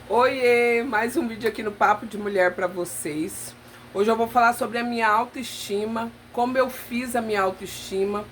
Oiê, mais um vídeo aqui no Papo de Mulher pra vocês. Hoje eu vou falar sobre a minha autoestima, como eu fiz a minha autoestima.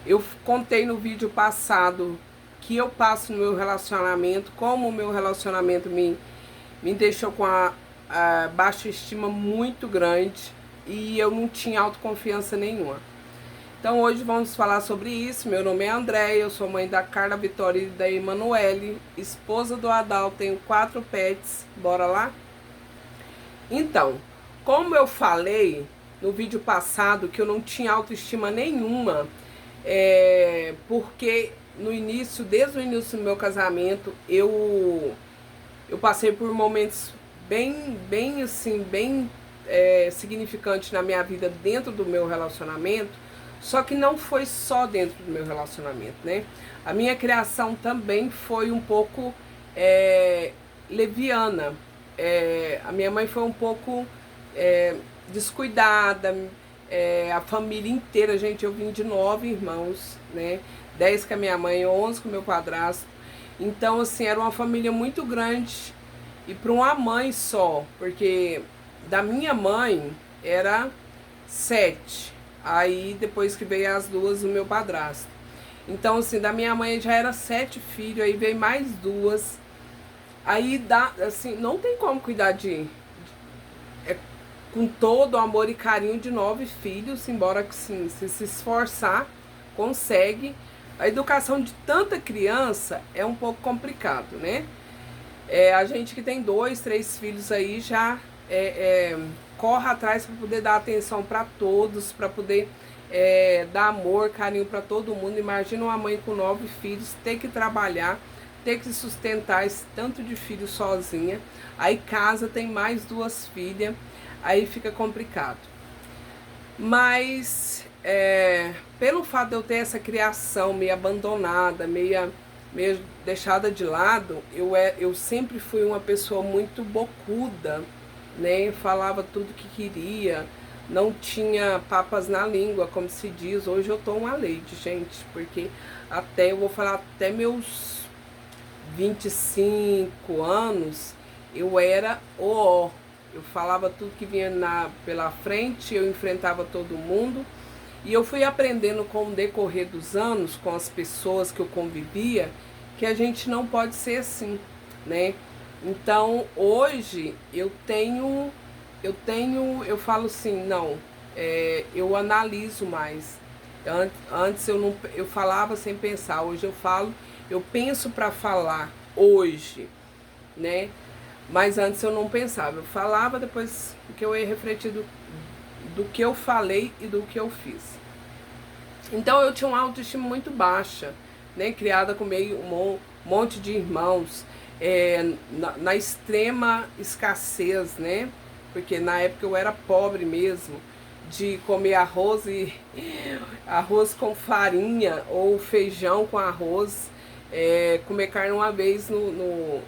Eu contei no vídeo passado que eu passo no meu relacionamento, como o meu relacionamento me deixou com a baixa estima muito grande e eu não tinha autoconfiança nenhuma. Então hoje vamos falar sobre isso. Meu nome é Andréia, eu sou mãe da Carla Vitória e da Emanuele, esposa do Adal, tenho 4 pets, bora lá? Então, como eu falei no vídeo passado que eu não tinha autoestima nenhuma, porque no início, desde o início do meu casamento, eu passei por momentos bem assim, significantes na minha vida dentro do meu relacionamento. Só que não foi só dentro do meu relacionamento, né? A minha criação também foi um pouco leviana. A minha mãe foi um pouco descuidada. A família inteira, gente, eu vim de 9 irmãos, né? 10 com a minha mãe, 11 com o meu padrasto. Então, assim, era uma família muito grande e para uma mãe só, porque da minha mãe era 7. Aí depois que veio as duas, o meu padrasto. Então, assim, da minha mãe já era 7 filhos, aí veio mais duas. Aí dá, assim, não tem como cuidar com todo o amor e carinho de 9 filhos, embora que sim, se esforçar, consegue. A educação de tanta criança é um pouco complicado, né? A gente que tem 2, 3 filhos aí já corre atrás para poder dar atenção para todos, para poder dar amor, carinho para todo mundo. Imagina uma mãe com 9 filhos ter que trabalhar, ter que sustentar esse tanto de filhos sozinha. Aí casa, tem mais 2 filhas, aí fica complicado. Mas pelo fato de eu ter essa criação meio abandonada, meio deixada de lado, eu sempre fui uma pessoa muito bocuda, né? Falava tudo que queria, não tinha papas na língua, como se diz. Hoje eu tô uma lady, gente, porque eu vou falar, até meus 25 anos, eu era o ó. Eu falava tudo que vinha pela frente, eu enfrentava todo mundo. E eu fui aprendendo com o decorrer dos anos, com as pessoas que eu convivia, que a gente não pode ser assim, né? Então, hoje eu falo assim, não, eu analiso mais. Antes eu falava sem pensar, hoje eu falo, eu penso para falar hoje, né? Mas antes eu não pensava, eu falava depois que eu ia refletir do que eu falei e do que eu fiz. Então eu tinha uma autoestima muito baixa, né? Criada com meio monte de irmãos, na extrema escassez, né? Porque na época eu era pobre mesmo, de comer arroz e arroz com farinha ou feijão com arroz, comer carne uma vez no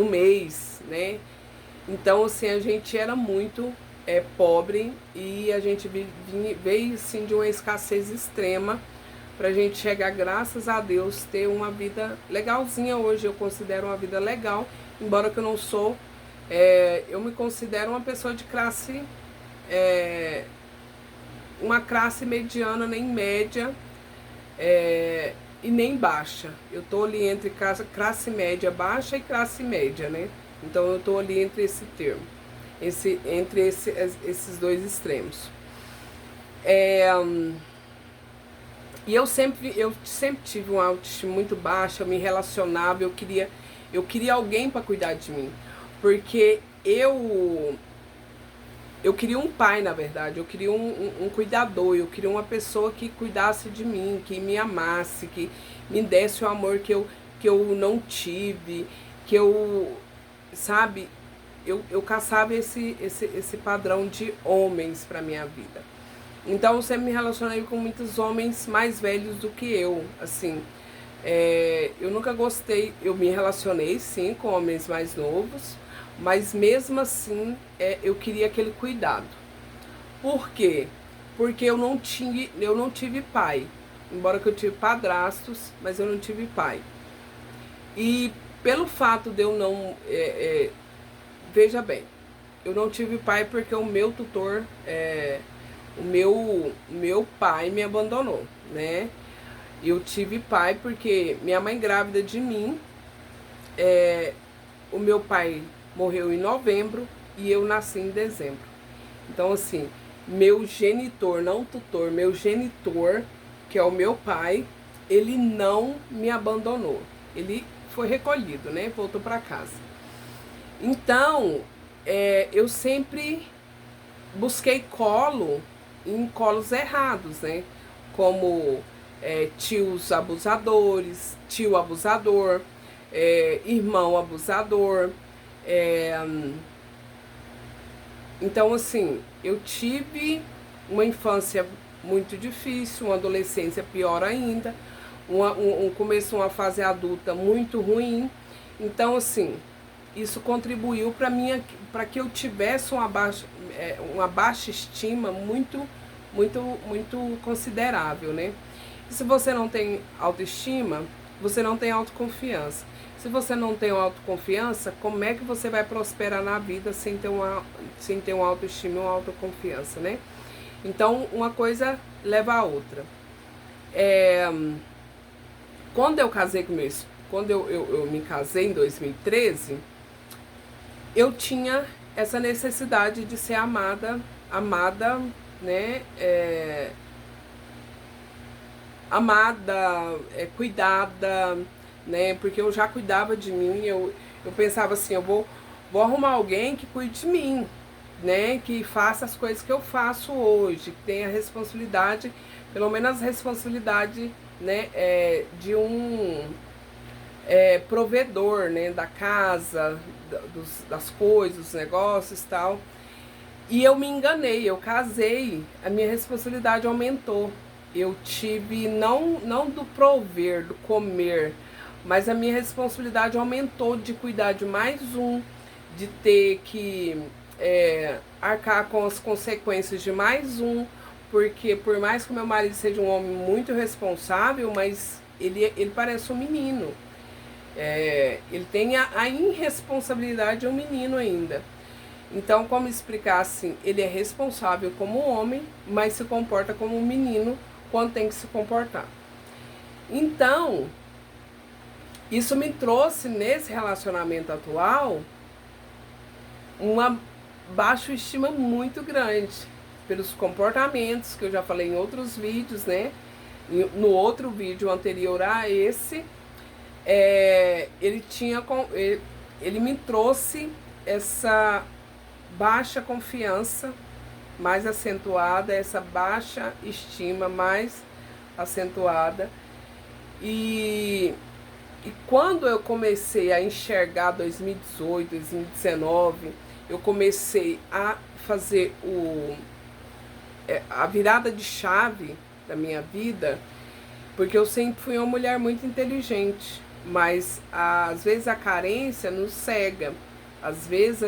mês, né? Então, assim, a gente era muito pobre e a gente veio, assim, de uma escassez extrema pra gente chegar, graças a Deus, ter uma vida legalzinha hoje. Eu considero uma vida legal, embora que eu não sou, eu me considero uma pessoa de classe, uma classe mediana, nem média, e nem baixa. Eu tô ali entre classe média baixa e classe média, né? Então eu tô ali entre esse termo, entre esses dois extremos. E eu sempre tive uma autoestima muito baixa, eu me relacionava, eu queria alguém para cuidar de mim, porque eu queria um pai, na verdade, eu queria um cuidador, eu queria uma pessoa que cuidasse de mim, que me amasse, que me desse o amor que eu não tive, que sabe, eu caçava esse padrão de homens para minha vida. Então eu sempre me relacionei com muitos homens mais velhos do que eu, assim. Eu nunca gostei, eu me relacionei sim com homens mais novos, mas mesmo assim eu queria aquele cuidado. Por quê? Porque eu não tive pai. Embora que eu tive padrastos, mas eu não tive pai. E pelo fato de eu não... veja bem, eu não tive pai porque o meu tutor, o meu pai me abandonou, né? Eu tive pai porque minha mãe grávida de mim, o meu pai morreu em novembro e eu nasci em dezembro. Então, assim, meu genitor, não tutor, meu genitor, que é o meu pai, ele não me abandonou. Ele foi recolhido, né? Voltou para casa. Então, eu sempre busquei colo em colos errados, né? Como tios abusadores, tio abusador, irmão abusador. Então, assim, eu tive uma infância muito difícil, uma adolescência pior ainda, um começo, uma fase adulta muito ruim. Então, assim, isso contribuiu para que eu tivesse uma baixa estima muito considerável, né? E se você não tem autoestima, você não tem autoconfiança. Se você não tem autoconfiança, como é que você vai prosperar na vida sem ter uma autoestima e uma autoconfiança, né? Então, uma coisa leva a outra. Quando eu casei com quando eu me casei em 2013, eu tinha essa necessidade de ser amada, né? Cuidada, né? Porque eu já cuidava de mim, eu pensava assim, eu vou arrumar alguém que cuide de mim, né? Que faça as coisas que eu faço hoje, que tenha responsabilidade, pelo menos a responsabilidade, né? De um provedor, né? Da casa, das coisas, dos negócios e tal. E eu me enganei, eu casei, a minha responsabilidade aumentou. Eu tive, não do prover, do comer, mas a minha responsabilidade aumentou de cuidar de mais um, de ter que arcar com as consequências de mais um, porque por mais que meu marido seja um homem muito responsável, mas ele parece um menino. Ele tem a irresponsabilidade de um menino ainda. Então, como explicar assim? Ele é responsável como homem, mas se comporta como um menino quando tem que se comportar. Então, isso me trouxe nesse relacionamento atual uma baixa estima muito grande pelos comportamentos que eu já falei em outros vídeos, né? No outro vídeo anterior a esse, ele me trouxe essa baixa confiança mais acentuada, essa baixa estima mais acentuada. E quando eu comecei a enxergar 2018, 2019, eu comecei a fazer a virada de chave da minha vida, porque eu sempre fui uma mulher muito inteligente, mas às vezes a carência nos cega, às vezes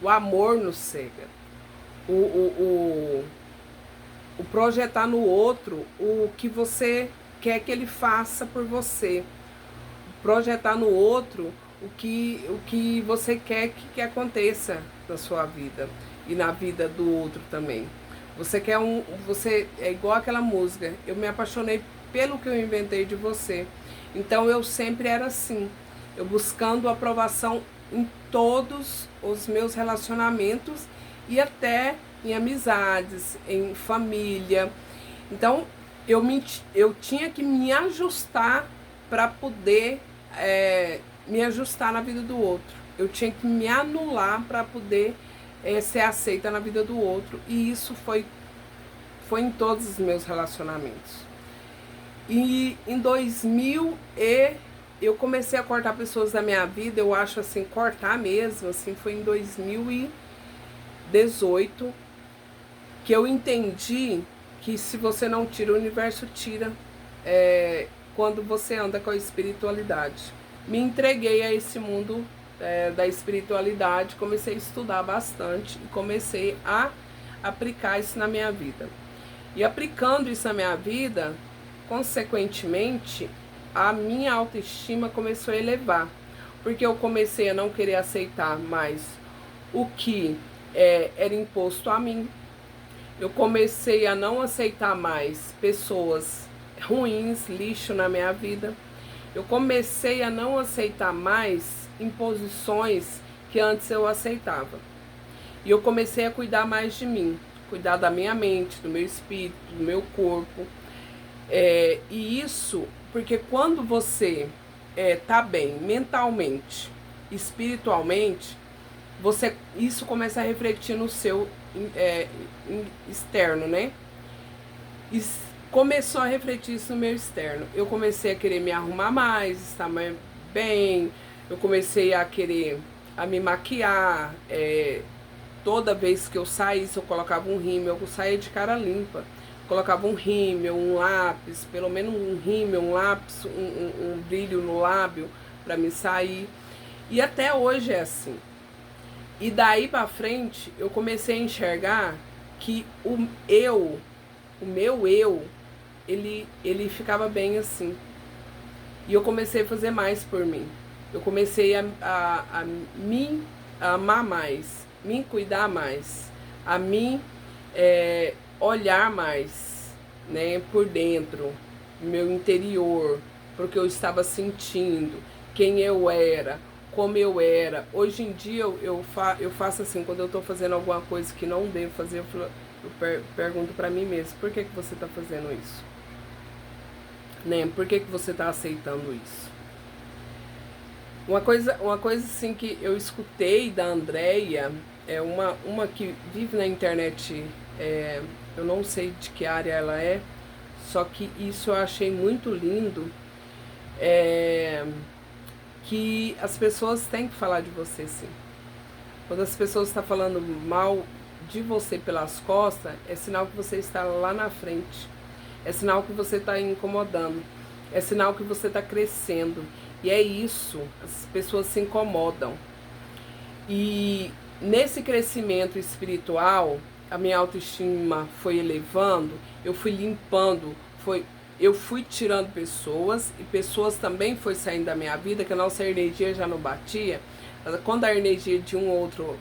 o amor nos cega, o projetar no outro o que você quer que ele faça por você, projetar no outro o que você quer que aconteça na sua vida e na vida do outro também. Você é igual aquela música, eu me apaixonei pelo que eu inventei de você. Então eu sempre era assim, eu buscando aprovação em todos os meus relacionamentos e até em amizades, em família. Então eu tinha que me ajustar para poder me ajustar na vida do outro. Eu tinha que me anular para poder ser aceita na vida do outro. E isso foi em todos os meus relacionamentos. E em 2000 eu comecei a cortar pessoas da minha vida, eu acho assim, cortar mesmo, assim, foi em 2018 que eu entendi que se você não tira, o universo tira, quando você anda com a espiritualidade. Me entreguei a esse mundo da espiritualidade, comecei a estudar bastante e comecei a aplicar isso na minha vida. E aplicando isso na minha vida, consequentemente, a minha autoestima começou a elevar. Porque eu comecei a não querer aceitar mais o que era imposto a mim. Eu comecei a não aceitar mais pessoas ruins, lixo na minha vida. Eu comecei a não aceitar mais imposições que antes eu aceitava. E eu comecei a cuidar mais de mim, cuidar da minha mente, do meu espírito, do meu corpo. E isso, porque quando você tá bem mentalmente, espiritualmente, isso começa a refletir no seu externo, né? Começou a refletir isso no meu externo. Eu comecei a querer me arrumar mais, estar mais bem. Eu comecei a querer me maquiar. Toda vez que eu saísse, eu colocava um rímel. Eu saía de cara limpa. Colocava um rímel, um lápis, pelo menos um rímel, um lápis, um brilho no lábio para me sair. E até hoje é assim. E daí pra frente, eu comecei a enxergar que o meu eu, ele ficava bem assim. E eu comecei a fazer mais por mim. Eu comecei a me amar mais, me cuidar mais, a me olhar mais, né, por dentro, meu interior, porque eu estava sentindo, quem eu era, como eu era. Hoje em dia eu faço assim, quando eu estou fazendo alguma coisa que não devo fazer, eu pergunto para mim mesmo, por que você está fazendo isso? Né? Por que você está aceitando isso? Uma coisa assim que eu escutei da Andréia, uma que vive na internet, eu não sei de que área ela é, só que isso eu achei muito lindo, que as pessoas têm que falar de você sim. Quando as pessoas estão falando mal de você pelas costas, é sinal que você está lá na frente. É sinal que você está incomodando. É sinal que você está crescendo. E é isso, as pessoas se incomodam. E nesse crescimento espiritual, a minha autoestima foi elevando, eu fui limpando, eu fui tirando pessoas, e pessoas também foi saindo da minha vida, que a nossa energia já não batia. Quando a energia de um outro,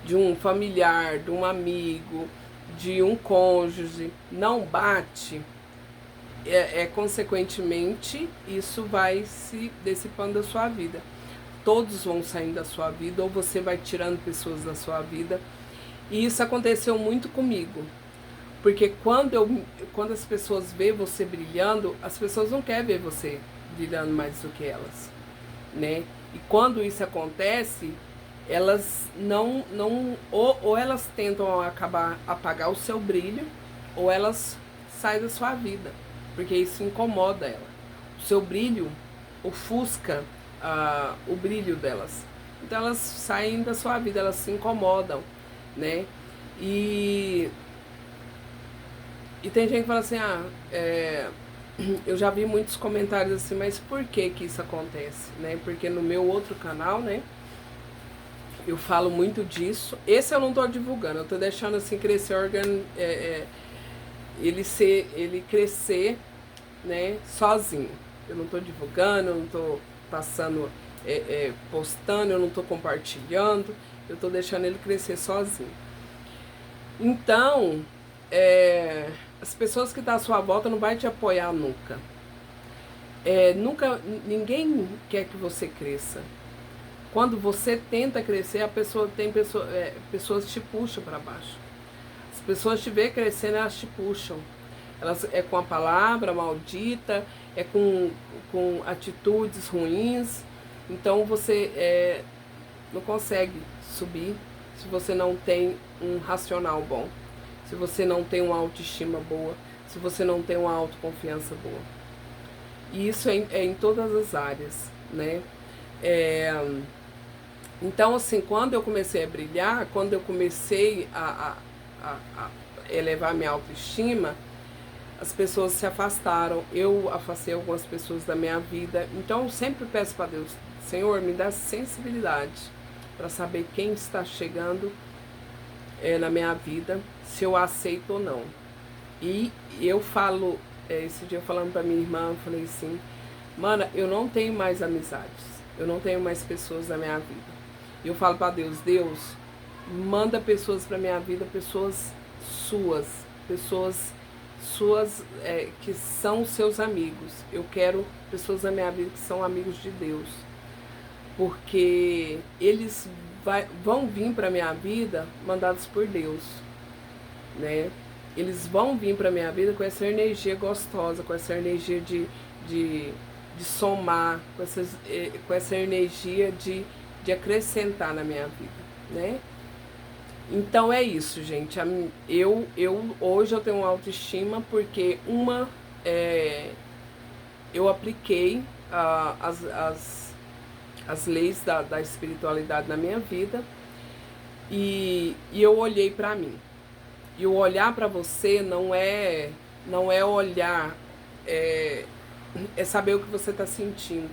de um familiar, de um amigo, de um cônjuge, não bate, consequentemente, isso vai se dissipando da sua vida. Todos vão saindo da sua vida, ou você vai tirando pessoas da sua vida. E isso aconteceu muito comigo. Porque quando as pessoas veem você brilhando, as pessoas não querem ver você brilhando mais do que elas, né? E quando isso acontece, elas ou elas tentam apagar o seu brilho, ou elas saem da sua vida, porque isso incomoda ela. O seu brilho ofusca o brilho delas. Então elas saem da sua vida, elas se incomodam, né? E tem gente que fala assim, eu já vi muitos comentários assim, mas por que isso acontece, né? Porque no meu outro canal, né, eu falo muito disso. Esse eu não tô divulgando, eu tô deixando assim crescer ele crescer, né, sozinho. Eu não tô divulgando, eu não tô passando, postando, eu não tô compartilhando, eu tô deixando ele crescer sozinho. Então, as pessoas que estão à sua volta não vai te apoiar nunca. Ninguém quer que você cresça. Quando você tenta crescer, pessoas te puxam para baixo. As pessoas te veem crescendo, elas te puxam. Elas com a palavra maldita, com atitudes ruins. Então você não consegue subir se você não tem um racional bom, se você não tem uma autoestima boa, se você não tem uma autoconfiança boa. E isso é em todas as áreas, né? Então, assim, quando eu comecei a brilhar, quando eu comecei a elevar minha autoestima, as pessoas se afastaram, eu afastei algumas pessoas da minha vida. Então eu sempre peço para Deus, Senhor, me dá sensibilidade para saber quem está chegando na minha vida, se eu aceito ou não. E eu esse dia falando para minha irmã, eu falei assim, mana, eu não tenho mais amizades. Eu não tenho mais pessoas na minha vida. E eu falo para Deus, Deus, manda pessoas para minha vida, pessoas suas que são seus amigos. Eu quero pessoas na minha vida que são amigos de Deus, porque eles vão vir para minha vida mandados por Deus, né? Eles vão vir para minha vida com essa energia gostosa, com essa energia de somar, com essa energia de acrescentar na minha vida, né? Então é isso, gente. Eu hoje eu tenho uma autoestima porque eu apliquei as leis da espiritualidade na minha vida e eu olhei para mim. E o olhar para você não é olhar, é saber o que você está sentindo.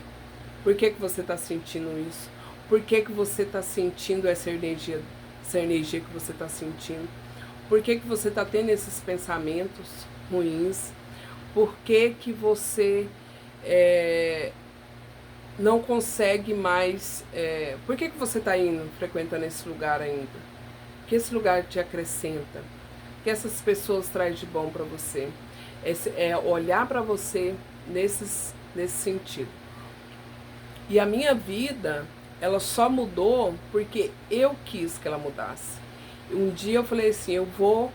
Por que você está sentindo isso? Por que você está sentindo essa energia que você está sentindo? Por que você está tendo esses pensamentos ruins? Por que você não consegue mais... por que você está frequentando esse lugar ainda? Que esse lugar te acrescenta? Que essas pessoas trazem de bom para você? É olhar para você nesse sentido. E a minha vida, ela só mudou porque eu quis que ela mudasse. Um dia eu falei assim, eu vou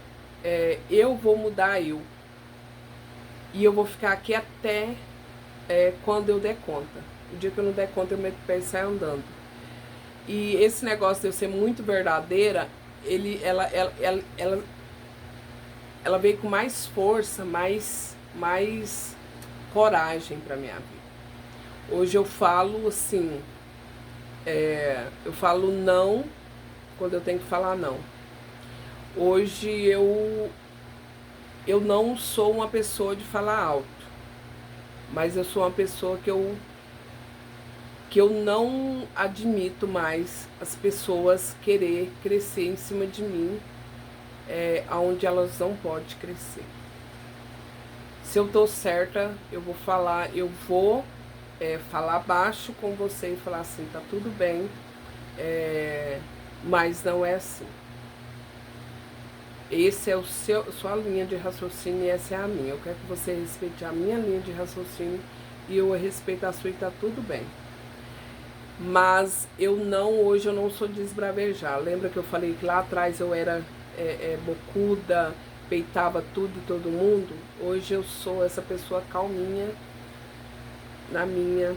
mudar eu. E eu vou ficar aqui até quando eu der conta. O dia que eu não der conta, eu meto o pé e saio andando. E esse negócio de eu ser muito verdadeira, ela veio com mais força, mais coragem para minha vida. Hoje eu falo assim, eu falo não quando eu tenho que falar não. Hoje eu não sou uma pessoa de falar alto, mas eu sou uma pessoa que eu não admito mais as pessoas querer crescer em cima de mim, onde elas não podem crescer. Se eu tô certa, eu vou falar, falar baixo com você e falar assim, tá tudo bem, mas não é assim. Esse é sua linha de raciocínio e essa é a minha. Eu quero que você respeite a minha linha de raciocínio e eu respeito a sua e tá tudo bem. Mas hoje eu não sou de esbravejar. Lembra que eu falei que lá atrás eu era bocuda, peitava tudo e todo mundo? Hoje eu sou essa pessoa calminha, na minha,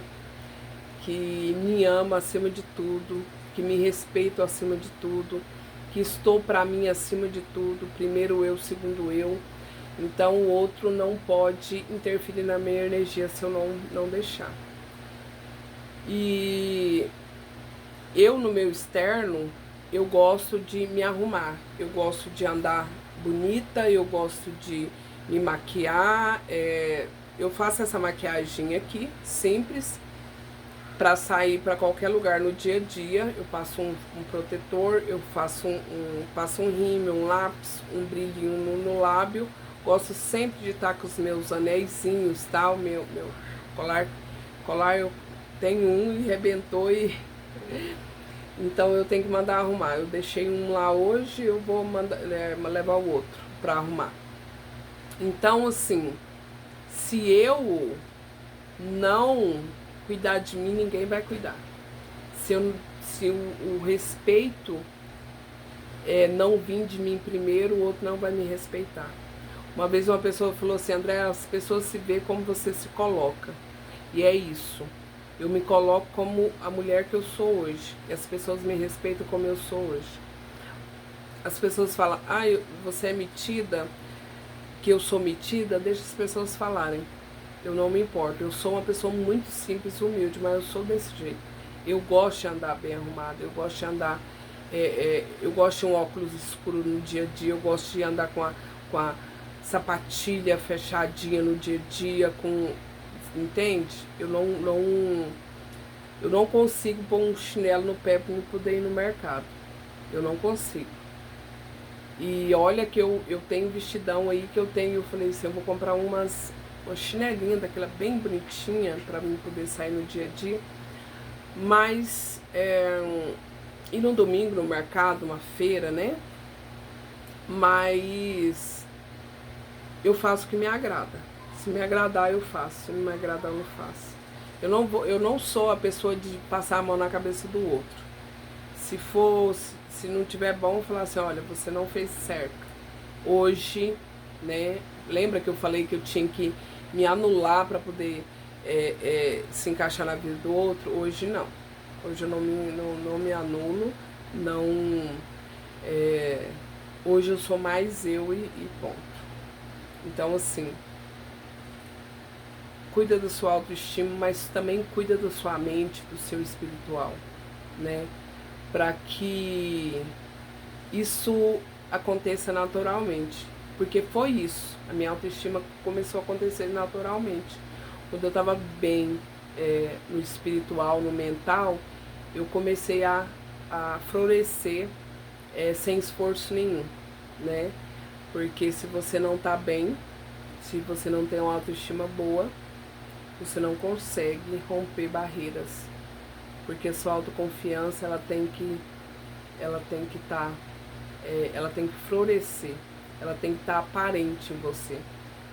que me ama acima de tudo, que me respeito acima de tudo, que estou para mim acima de tudo, primeiro eu, segundo eu. Então o outro não pode interferir na minha energia se eu não deixar. E eu, no meu externo, eu gosto de me arrumar, eu gosto de andar bonita, eu gosto de me maquiar, eu faço essa maquiagem aqui, simples, para sair para qualquer lugar no dia a dia. Eu passo um protetor, eu passo um rímel, um lápis, um brilhinho no lábio. Gosto sempre de estar com os meus anéisinhos, tal, meu colar eu tenho um e arrebentou e então eu tenho que mandar arrumar. Eu deixei um lá hoje, eu vou levar o outro para arrumar. Então, assim, se eu não cuidar de mim, ninguém vai cuidar. Se o respeito não vir de mim primeiro, o outro não vai me respeitar. Uma vez uma pessoa falou assim, André, as pessoas se vê como você se coloca. E é isso. Eu me coloco como a mulher que eu sou hoje. E as pessoas me respeitam como eu sou hoje. As pessoas falam, você é metida, que eu sou metida, deixa as pessoas falarem. Eu não me importo. Eu sou uma pessoa muito simples, humilde, mas eu sou desse jeito. Eu gosto de andar bem arrumada, eu gosto de andar... eu gosto de um óculos escuro no dia a dia, eu gosto de andar com a sapatilha fechadinha no dia a dia, entende? Eu não consigo pôr um chinelo no pé para eu poder ir no mercado. Eu não consigo. E olha que eu tenho vestidão aí que eu falei assim, eu vou comprar uma chinelinha daquela bem bonitinha para mim poder sair no dia a dia. Mas ir no domingo no mercado, uma feira, né? Mas eu faço o que me agrada. Se me agradar, eu faço. Se não me agradar, eu não faço. Eu não sou a pessoa de passar a mão na cabeça do outro. Se não tiver bom, falar assim, olha, você não fez certo. Hoje, né? Lembra que eu falei que eu tinha que me anular para poder se encaixar na vida do outro? Hoje não. Hoje eu não me anulo, não. Hoje eu sou mais eu e ponto. Então, assim, cuida da sua autoestima, mas também cuida da sua mente, do seu espiritual, né? Para que isso aconteça naturalmente. Porque foi isso. A minha autoestima começou a acontecer naturalmente. Quando eu estava bem no espiritual, no mental, eu comecei a florescer sem esforço nenhum, né? Porque se você não tá bem, se você não tem uma autoestima boa, você não consegue romper barreiras. Porque a sua autoconfiança, ela tem que florescer, ela tem que estar aparente em você,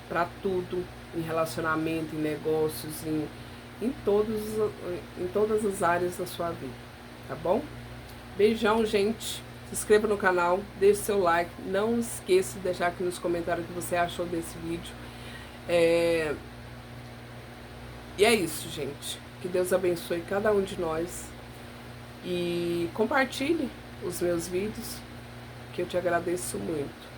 para tudo, em relacionamento, em negócios, em todas as áreas da sua vida, tá bom? Beijão, gente. Se inscreva no canal, deixe seu like. Não esqueça de deixar aqui nos comentários o que você achou desse vídeo. E é isso, gente. Que Deus abençoe cada um de nós. E compartilhe os meus vídeos, que eu te agradeço muito.